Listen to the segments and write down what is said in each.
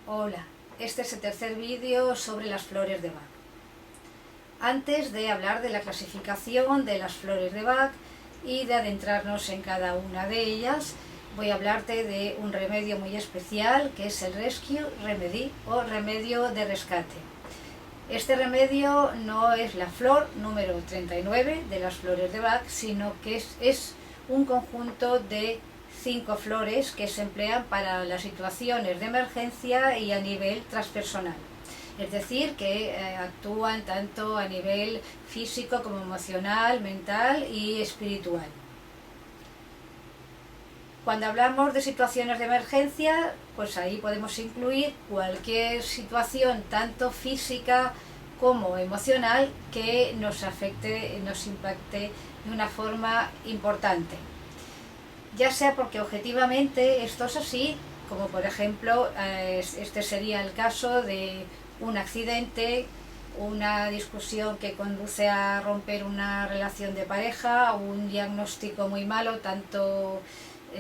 Hola, este es el tercer vídeo sobre las flores de Bach. Antes de hablar de la clasificación de las flores de Bach y de adentrarnos en cada una de ellas, voy a hablarte de un remedio muy especial que es el Rescue Remedy o remedio de rescate. Este remedio no es la flor número 39 de las flores de Bach, sino que es un conjunto de 5 flores que se emplean para las situaciones de emergencia y a nivel transpersonal. Es decir, que actúan tanto a nivel físico como emocional, mental y espiritual. Cuando hablamos de situaciones de emergencia, pues ahí podemos incluir cualquier situación, tanto física como emocional, que nos afecte, nos impacte de una forma importante. Ya sea porque objetivamente esto es así, como por ejemplo, este sería el caso de un accidente, una discusión que conduce a romper una relación de pareja, un diagnóstico muy malo, tanto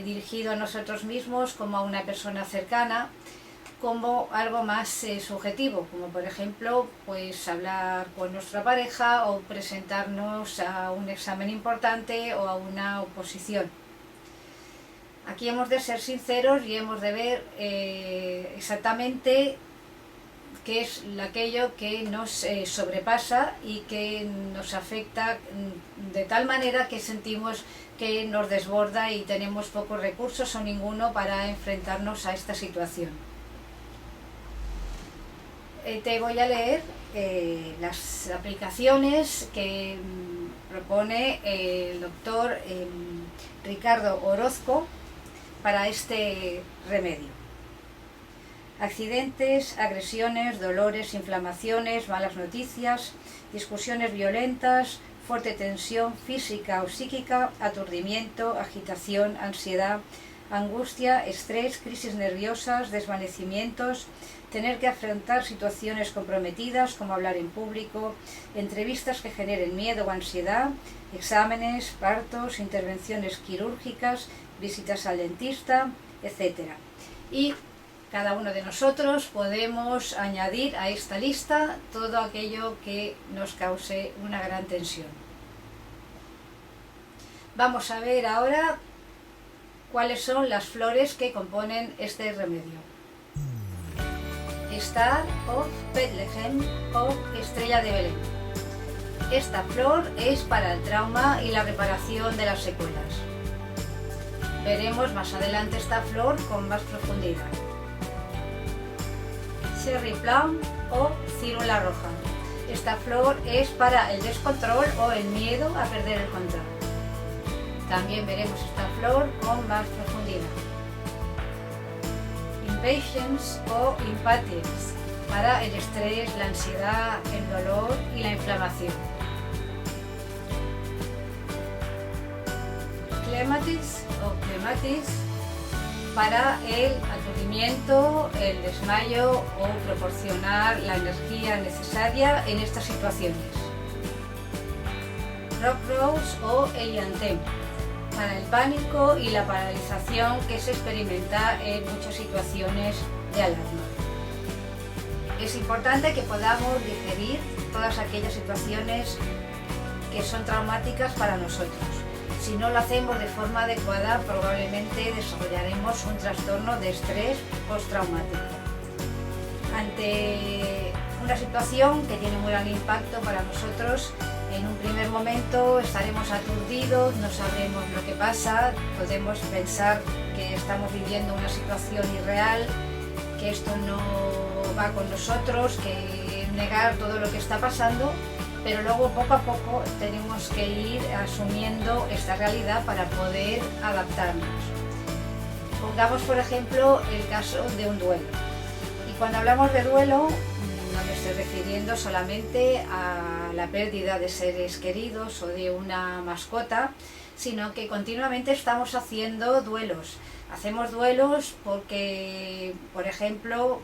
dirigido a nosotros mismos como a una persona cercana, como algo más subjetivo, como por ejemplo pues hablar con nuestra pareja o presentarnos a un examen importante o a una oposición. Aquí hemos de ser sinceros y hemos de ver exactamente qué es aquello que nos sobrepasa y que nos afecta de tal manera que sentimos que nos desborda y tenemos pocos recursos o ninguno para enfrentarnos a esta situación. Te voy a leer las aplicaciones que propone el doctor Ricardo Orozco para este remedio. Accidentes, agresiones, dolores, inflamaciones, malas noticias, discusiones violentas, fuerte tensión física o psíquica, aturdimiento, agitación, ansiedad, angustia, estrés, crisis nerviosas, desvanecimientos, tener que afrontar situaciones comprometidas como hablar en público, entrevistas que generen miedo o ansiedad, exámenes, partos, intervenciones quirúrgicas, visitas al dentista, etc. Y cada uno de nosotros podemos añadir a esta lista todo aquello que nos cause una gran tensión. Vamos a ver ahora cuáles son las flores que componen este remedio. Star of Bethlehem o Estrella de Belén. Esta flor es para el trauma y la reparación de las secuelas. Veremos más adelante esta flor con más profundidad. Cherry Plum o Círula roja. Esta flor es para el descontrol o el miedo a perder el control. También veremos esta flor con más profundidad. Impatience o Impatience, para el estrés, la ansiedad, el dolor y la inflamación. Clematis o Clematis, para el aturdimiento, el desmayo o proporcionar la energía necesaria en estas situaciones. Rock Rose o Eliantem, para el pánico y la paralización que se experimenta en muchas situaciones de alarma. Es importante que podamos digerir todas aquellas situaciones que son traumáticas para nosotros. Si no lo hacemos de forma adecuada, probablemente desarrollaremos un trastorno de estrés postraumático. Ante una situación que tiene un gran impacto para nosotros, en un primer momento estaremos aturdidos, no sabremos lo que pasa, podemos pensar que estamos viviendo una situación irreal, que esto no va con nosotros, que negar todo lo que está pasando, pero luego poco a poco tenemos que ir asumiendo esta realidad para poder adaptarnos. Pongamos por ejemplo el caso de un duelo. Y cuando hablamos de duelo, no me estoy refiriendo solamente a la pérdida de seres queridos o de una mascota, sino que continuamente estamos haciendo duelos. Hacemos duelos porque, por ejemplo,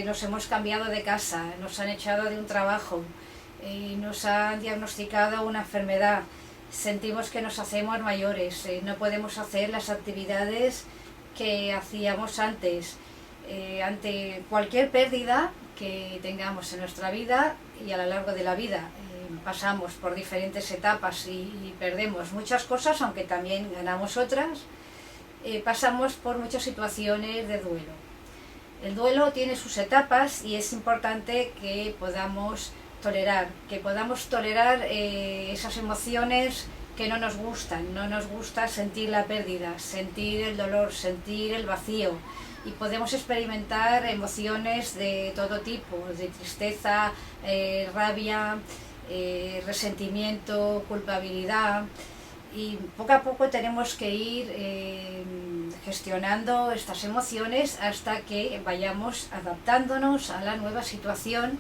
nos hemos cambiado de casa, nos han echado de un trabajo, nos han diagnosticado una enfermedad, sentimos que nos hacemos mayores, no podemos hacer las actividades que hacíamos antes, ante cualquier pérdida que tengamos en nuestra vida, y a lo largo de la vida pasamos por diferentes etapas y perdemos muchas cosas, aunque también ganamos otras, pasamos por muchas situaciones de duelo. El duelo tiene sus etapas y es importante que podamos tolerar esas emociones que no nos gustan. No nos gusta sentir la pérdida, sentir el dolor, sentir el vacío, y podemos experimentar emociones de todo tipo, de tristeza, rabia, resentimiento, culpabilidad, y poco a poco tenemos que ir gestionando estas emociones hasta que vayamos adaptándonos a la nueva situación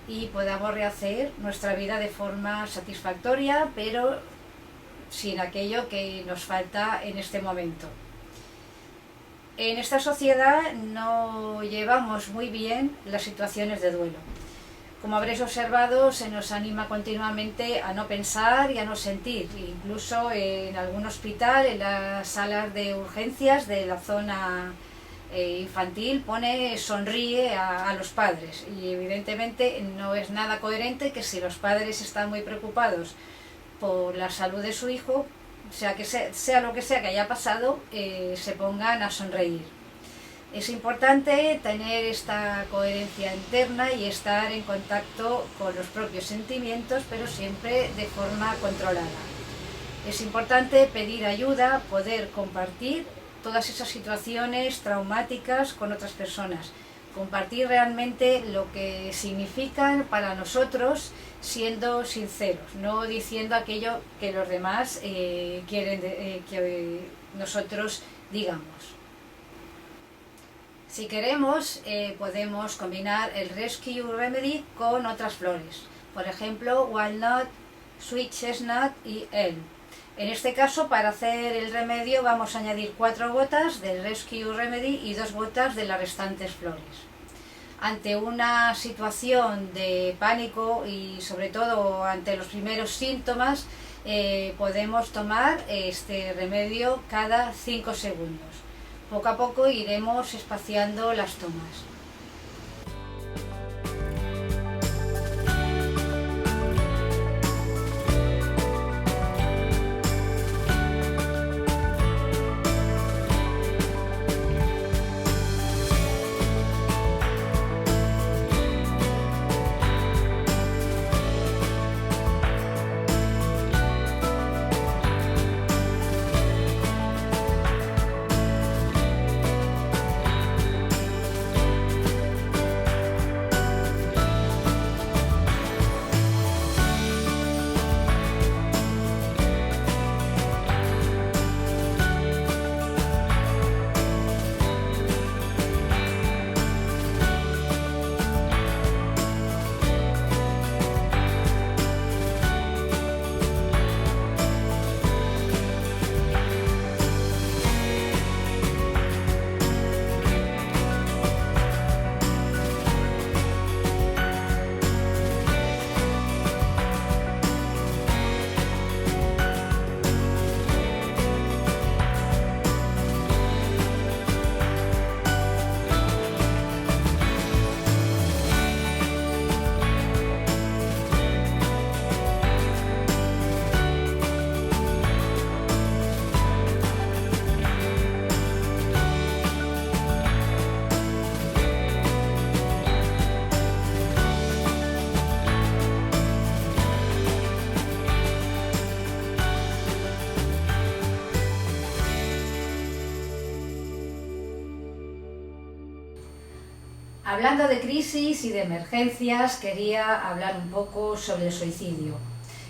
y podamos rehacer nuestra vida de forma satisfactoria, pero sin aquello que nos falta en este momento. En esta sociedad no llevamos muy bien las situaciones de duelo. Como habréis observado, se nos anima continuamente a no pensar y a no sentir. Incluso en algún hospital, en las salas de urgencias de la zona infantil, pone sonríe a los padres. Y evidentemente no es nada coherente que si los padres están muy preocupados por la salud de su hijo, sea lo que sea que haya pasado, se pongan a sonreír. Es importante tener esta coherencia interna y estar en contacto con los propios sentimientos, pero siempre de forma controlada. Es importante pedir ayuda, poder compartir todas esas situaciones traumáticas con otras personas, compartir realmente lo que significan para nosotros, siendo sinceros, no diciendo aquello que los demás quieren que nosotros digamos. Si queremos, podemos combinar el Rescue Remedy con otras flores, por ejemplo, walnut, sweet chestnut y elm. En este caso, para hacer el remedio, vamos a añadir 4 gotas del Rescue Remedy y 2 gotas de las restantes flores. Ante una situación de pánico y sobre todo ante los primeros síntomas, podemos tomar este remedio cada 5 segundos. Poco a poco iremos espaciando las tomas. Hablando de crisis y de emergencias, quería hablar un poco sobre el suicidio.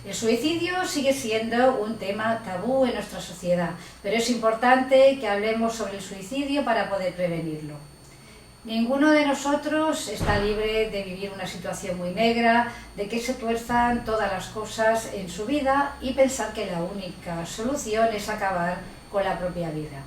El suicidio sigue siendo un tema tabú en nuestra sociedad, pero es importante que hablemos sobre el suicidio para poder prevenirlo. Ninguno de nosotros está libre de vivir una situación muy negra, de que se tuerzan todas las cosas en su vida y pensar que la única solución es acabar con la propia vida.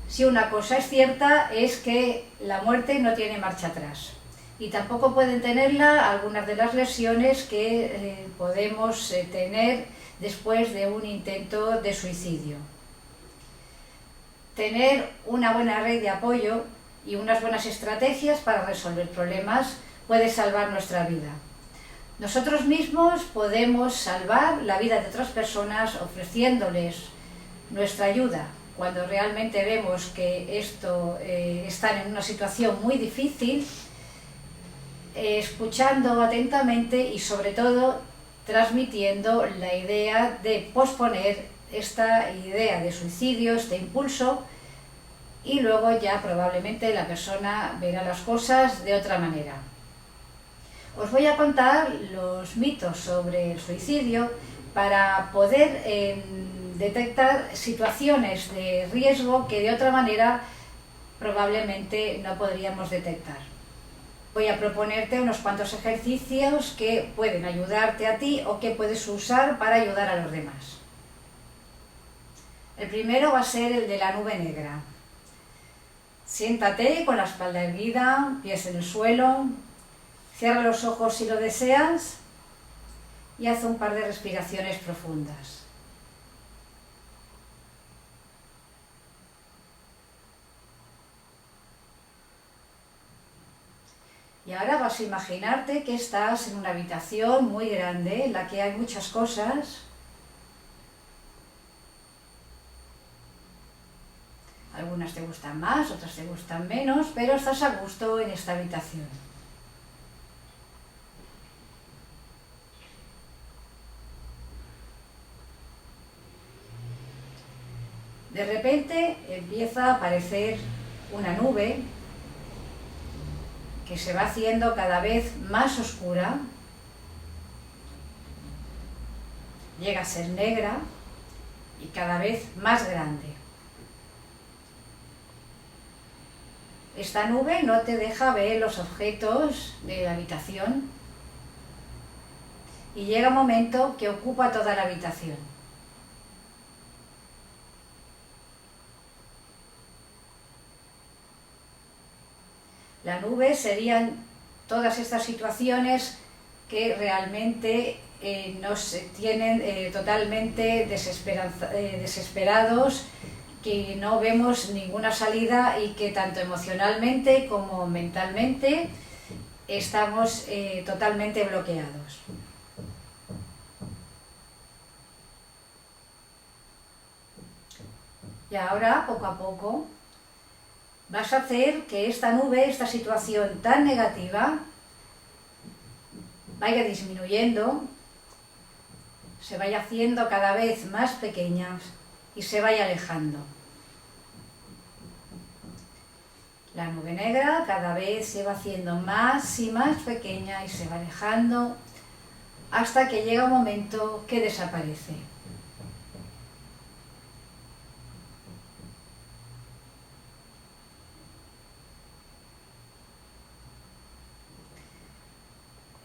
Si una cosa es cierta es que la muerte no tiene marcha atrás y tampoco pueden tenerla algunas de las lesiones que podemos tener después de un intento de suicidio. tener una buena red de apoyo y unas buenas estrategias para resolver problemas puede salvar nuestra vida. Nosotros mismos podemos salvar la vida de otras personas ofreciéndoles nuestra ayuda cuando realmente vemos que están en una situación muy difícil, escuchando atentamente y sobre todo transmitiendo la idea de posponer esta idea de suicidio, este impulso, y luego ya probablemente la persona verá las cosas de otra manera. Os voy a contar los mitos sobre el suicidio para poder detectar situaciones de riesgo que de otra manera probablemente no podríamos detectar. Voy a proponerte unos cuantos ejercicios que pueden ayudarte a ti o que puedes usar para ayudar a los demás. El primero va a ser el de la nube negra. Siéntate con la espalda erguida, pies en el suelo, cierra los ojos si lo deseas y haz un par de respiraciones profundas. Y ahora vas a imaginarte que estás en una habitación muy grande en la que hay muchas cosas. Algunas te gustan más, otras te gustan menos, pero estás a gusto en esta habitación. De repente empieza a aparecer una nube que se va haciendo cada vez más oscura, llega a ser negra y cada vez más grande. Esta nube no te deja ver los objetos de la habitación y llega un momento que ocupa toda la habitación. La nube serían todas estas situaciones que realmente nos tienen totalmente desesperados, que no vemos ninguna salida y que tanto emocionalmente como mentalmente estamos totalmente bloqueados. Y ahora, poco a poco, vas a hacer que esta nube, esta situación tan negativa, vaya disminuyendo, se vaya haciendo cada vez más pequeña y se vaya alejando. La nube negra cada vez se va haciendo más y más pequeña y se va alejando hasta que llega un momento que desaparece.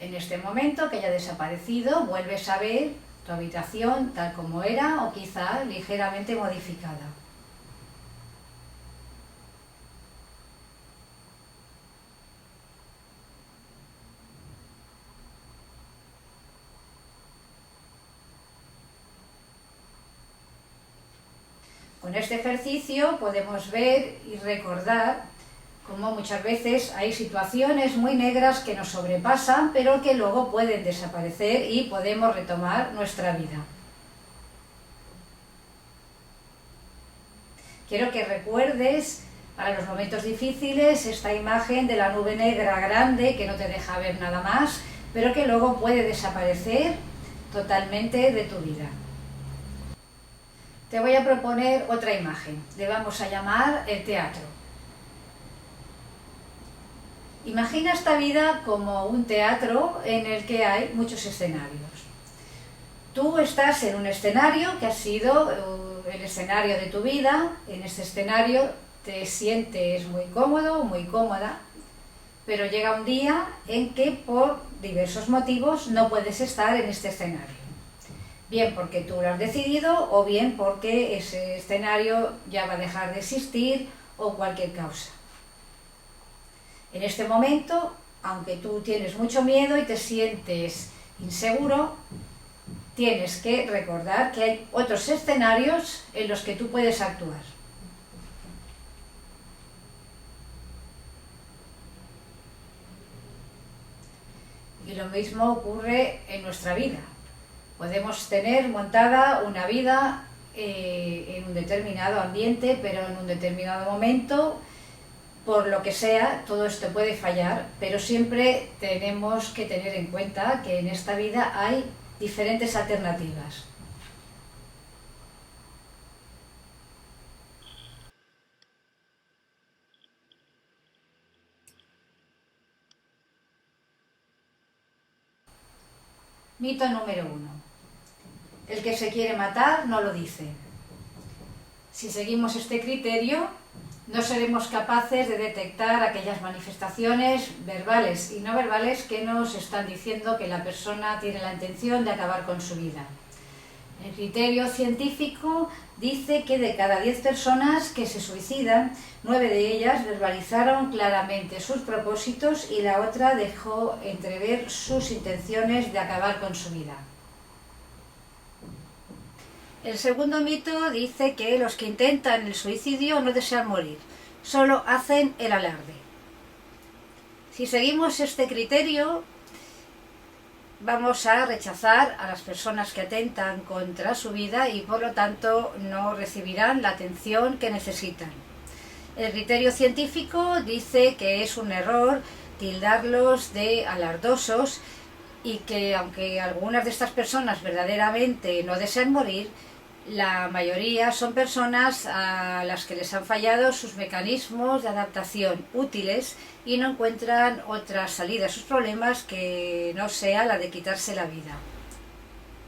En este momento que haya desaparecido, vuelves a ver tu habitación tal como era o quizá ligeramente modificada. Con este ejercicio podemos ver y recordar cómo muchas veces hay situaciones muy negras que nos sobrepasan, pero que luego pueden desaparecer y podemos retomar nuestra vida. Quiero que recuerdes para los momentos difíciles esta imagen de la nube negra grande que no te deja ver nada más, pero que luego puede desaparecer totalmente de tu vida. Te voy a proponer otra imagen, le vamos a llamar el teatro. Imagina esta vida como un teatro en el que hay muchos escenarios. Tú estás en un escenario que ha sido el escenario de tu vida. En este escenario te sientes muy cómodo, muy cómoda, pero llega un día en que por diversos motivos no puedes estar en este escenario. Bien porque tú lo has decidido o bien porque ese escenario ya va a dejar de existir o cualquier causa. En este momento, aunque tú tienes mucho miedo y te sientes inseguro, tienes que recordar que hay otros escenarios en los que tú puedes actuar. Y lo mismo ocurre en nuestra vida. Podemos tener montada una vida en un determinado ambiente, pero en un determinado momento, por lo que sea, todo esto puede fallar, pero siempre tenemos que tener en cuenta que en esta vida hay diferentes alternativas. Mito número 1. El que se quiere matar no lo dice. Si seguimos este criterio, no seremos capaces de detectar aquellas manifestaciones verbales y no verbales que nos están diciendo que la persona tiene la intención de acabar con su vida. El criterio científico dice que de cada 10 personas que se suicidan, 9 de ellas verbalizaron claramente sus propósitos y la otra dejó entrever sus intenciones de acabar con su vida. El segundo mito dice que los que intentan el suicidio no desean morir, solo hacen el alarde. Si seguimos este criterio, vamos a rechazar a las personas que atentan contra su vida y por lo tanto no recibirán la atención que necesitan. El criterio científico dice que es un error tildarlos de alardosos y que aunque algunas de estas personas verdaderamente no desean morir, la mayoría son personas a las que les han fallado sus mecanismos de adaptación útiles y no encuentran otra salida a sus problemas que no sea la de quitarse la vida.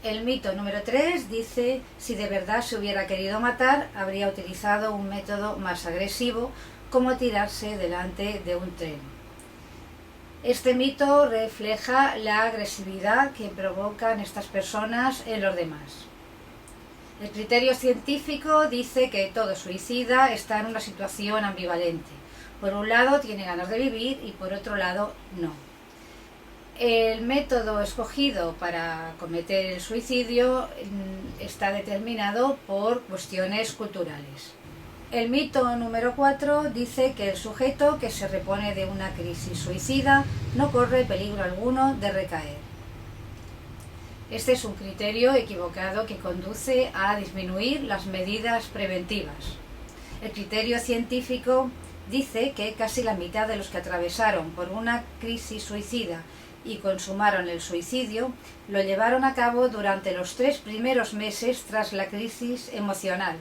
El mito número 3 dice: si de verdad se hubiera querido matar, habría utilizado un método más agresivo, como tirarse delante de un tren. Este mito refleja la agresividad que provocan estas personas en los demás. El criterio científico dice que todo suicida está en una situación ambivalente. Por un lado tiene ganas de vivir y por otro lado no. El método escogido para cometer el suicidio está determinado por cuestiones culturales. El mito número 4 dice que el sujeto que se repone de una crisis suicida no corre peligro alguno de recaer. Este es un criterio equivocado que conduce a disminuir las medidas preventivas. El criterio científico dice que casi la mitad de los que atravesaron por una crisis suicida y consumaron el suicidio lo llevaron a cabo durante los 3 primeros meses tras la crisis emocional,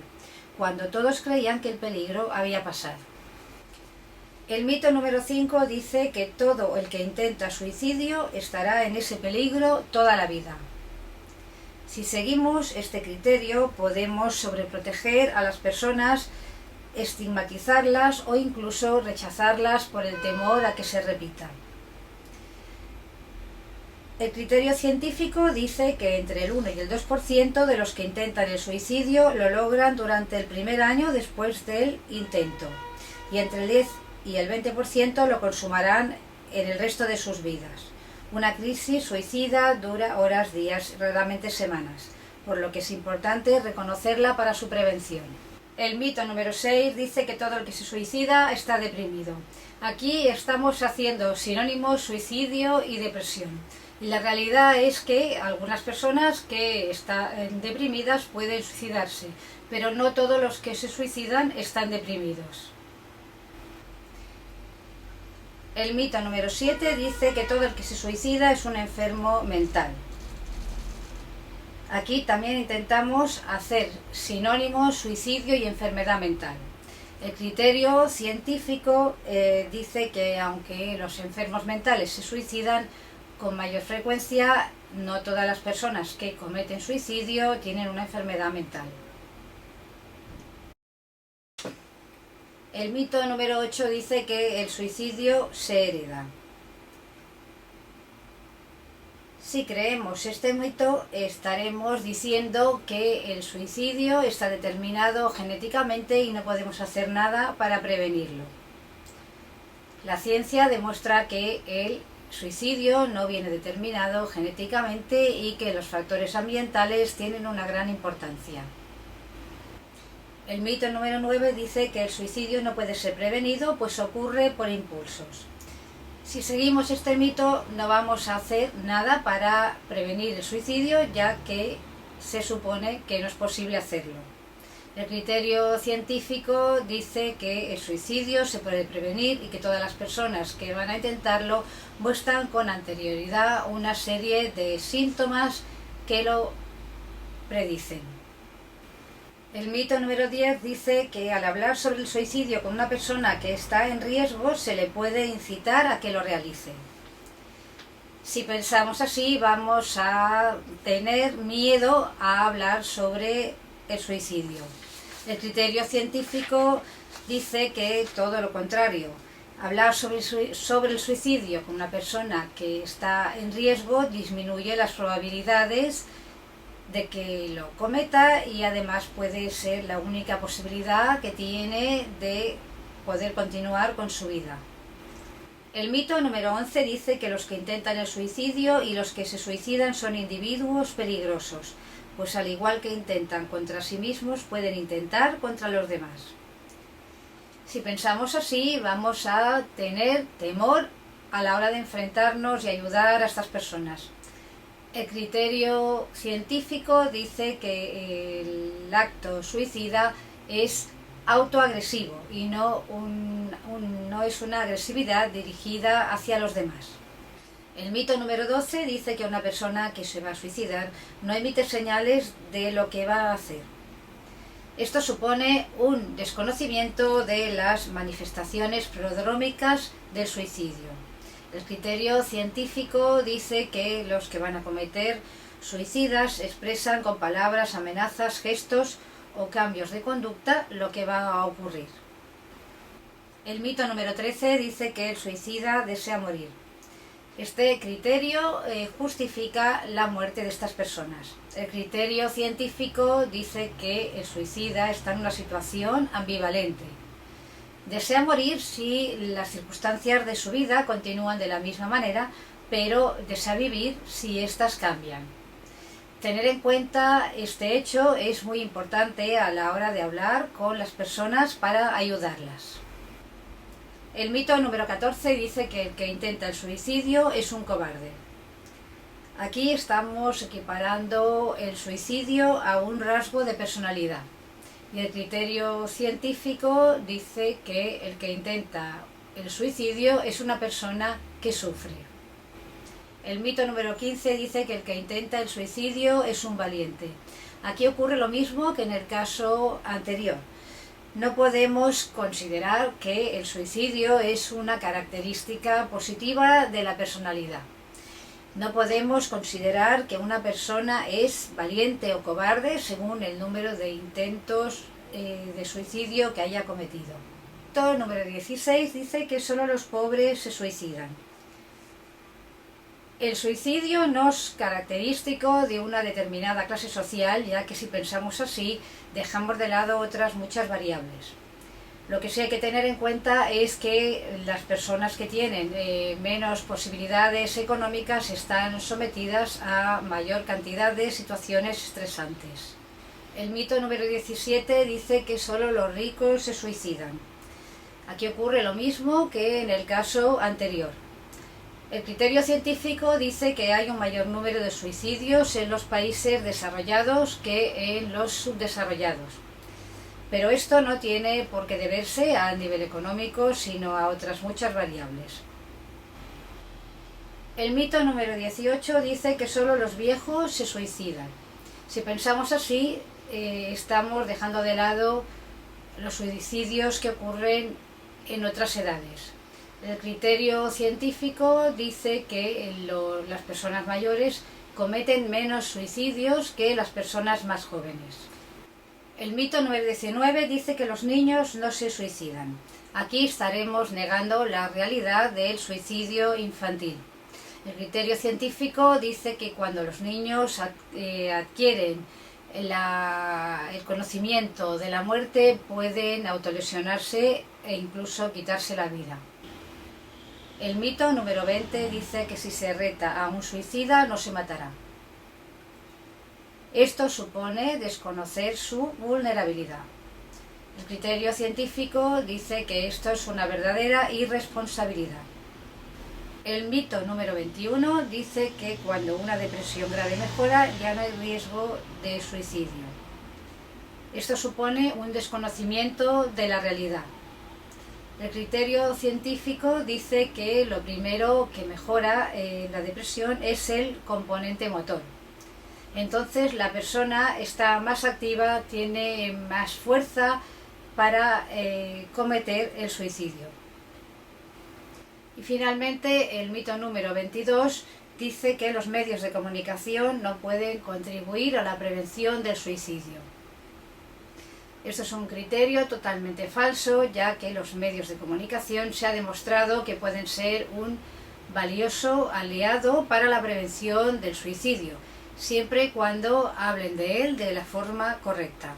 cuando todos creían que el peligro había pasado. El mito número 5 dice que todo el que intenta suicidio estará en ese peligro toda la vida. Si seguimos este criterio, podemos sobreproteger a las personas, estigmatizarlas o incluso rechazarlas por el temor a que se repita. El criterio científico dice que entre el 1 y el 2% de los que intentan el suicidio lo logran durante el primer año después del intento, y entre el 10 y el 20% lo consumarán en el resto de sus vidas. Una crisis suicida dura horas, días, raramente semanas, por lo que es importante reconocerla para su prevención. El mito número 6 dice que todo el que se suicida está deprimido. Aquí estamos haciendo sinónimos suicidio y depresión. Y la realidad es que algunas personas que están deprimidas pueden suicidarse, pero no todos los que se suicidan están deprimidos. El mito número 7 dice que todo el que se suicida es un enfermo mental. Aquí también intentamos hacer sinónimos suicidio y enfermedad mental. El criterio científico dice que aunque los enfermos mentales se suicidan con mayor frecuencia, no todas las personas que cometen suicidio tienen una enfermedad mental. El mito número 8 dice que el suicidio se hereda. Si creemos este mito, estaremos diciendo que el suicidio está determinado genéticamente y no podemos hacer nada para prevenirlo. La ciencia demuestra que el suicidio no viene determinado genéticamente y que los factores ambientales tienen una gran importancia. El mito número 9 dice que el suicidio no puede ser prevenido, pues ocurre por impulsos. Si seguimos este mito, no vamos a hacer nada para prevenir el suicidio, ya que se supone que no es posible hacerlo. El criterio científico dice que el suicidio se puede prevenir y que todas las personas que van a intentarlo muestran con anterioridad una serie de síntomas que lo predicen. El mito número 10 dice que al hablar sobre el suicidio con una persona que está en riesgo se le puede incitar a que lo realice. Si pensamos así, vamos a tener miedo a hablar sobre el suicidio. El criterio científico dice que todo lo contrario. Hablar sobre el suicidio con una persona que está en riesgo disminuye las probabilidades de que lo cometa y además puede ser la única posibilidad que tiene de poder continuar con su vida. El mito número 11 dice que los que intentan el suicidio y los que se suicidan son individuos peligrosos, pues al igual que intentan contra sí mismos, pueden intentar contra los demás. Si pensamos así, vamos a tener temor a la hora de enfrentarnos y ayudar a estas personas. El criterio científico dice que el acto suicida es autoagresivo y no es una agresividad dirigida hacia los demás. El mito número 12 dice que una persona que se va a suicidar no emite señales de lo que va a hacer. Esto supone un desconocimiento de las manifestaciones prodrómicas del suicidio. El criterio científico dice que los que van a cometer suicidas expresan con palabras, amenazas, gestos o cambios de conducta lo que va a ocurrir. El mito número 13 dice que el suicida desea morir. Este criterio justifica la muerte de estas personas. El criterio científico dice que el suicida está en una situación ambivalente. Desea morir si las circunstancias de su vida continúan de la misma manera, pero desea vivir si éstas cambian. Tener en cuenta este hecho es muy importante a la hora de hablar con las personas para ayudarlas. El mito número 14 dice que el que intenta el suicidio es un cobarde. Aquí estamos equiparando el suicidio a un rasgo de personalidad. Y el criterio científico dice que el que intenta el suicidio es una persona que sufre. El mito número 15 dice que el que intenta el suicidio es un valiente. Aquí ocurre lo mismo que en el caso anterior. No podemos considerar que el suicidio es una característica positiva de la personalidad. No podemos considerar que una persona es valiente o cobarde según el número de intentos de suicidio que haya cometido. El número 16 dice que solo los pobres se suicidan. El suicidio no es característico de una determinada clase social, ya que si pensamos así, dejamos de lado otras muchas variables. Lo que sí hay que tener en cuenta es que las personas que tienen menos posibilidades económicas están sometidas a mayor cantidad de situaciones estresantes. El mito número 17 dice que solo los ricos se suicidan. Aquí ocurre lo mismo que en el caso anterior. El criterio científico dice que hay un mayor número de suicidios en los países desarrollados que en los subdesarrollados. Pero esto no tiene por qué deberse al nivel económico, sino a otras muchas variables. El mito número 18 dice que solo los viejos se suicidan. Si pensamos así, estamos dejando de lado los suicidios que ocurren en otras edades. El criterio científico dice que las personas mayores cometen menos suicidios que las personas más jóvenes. El mito número 19 dice que los niños no se suicidan. Aquí estaremos negando la realidad del suicidio infantil. El criterio científico dice que cuando los niños adquieren el conocimiento de la muerte pueden autolesionarse e incluso quitarse la vida. El mito número 20 dice que si se reta a un suicida no se matará. Esto supone desconocer su vulnerabilidad. El criterio científico dice que esto es una verdadera irresponsabilidad. El mito número 21 dice que cuando una depresión grave mejora ya no hay riesgo de suicidio. Esto supone un desconocimiento de la realidad. El criterio científico dice que lo primero que mejora la depresión es el componente motor. Entonces la persona está más activa, tiene más fuerza para cometer el suicidio. Y finalmente el mito número 22 dice que los medios de comunicación no pueden contribuir a la prevención del suicidio. Esto es un criterio totalmente falso, ya que los medios de comunicación se ha demostrado que pueden ser un valioso aliado para la prevención del suicidio, siempre y cuando hablen de él de la forma correcta.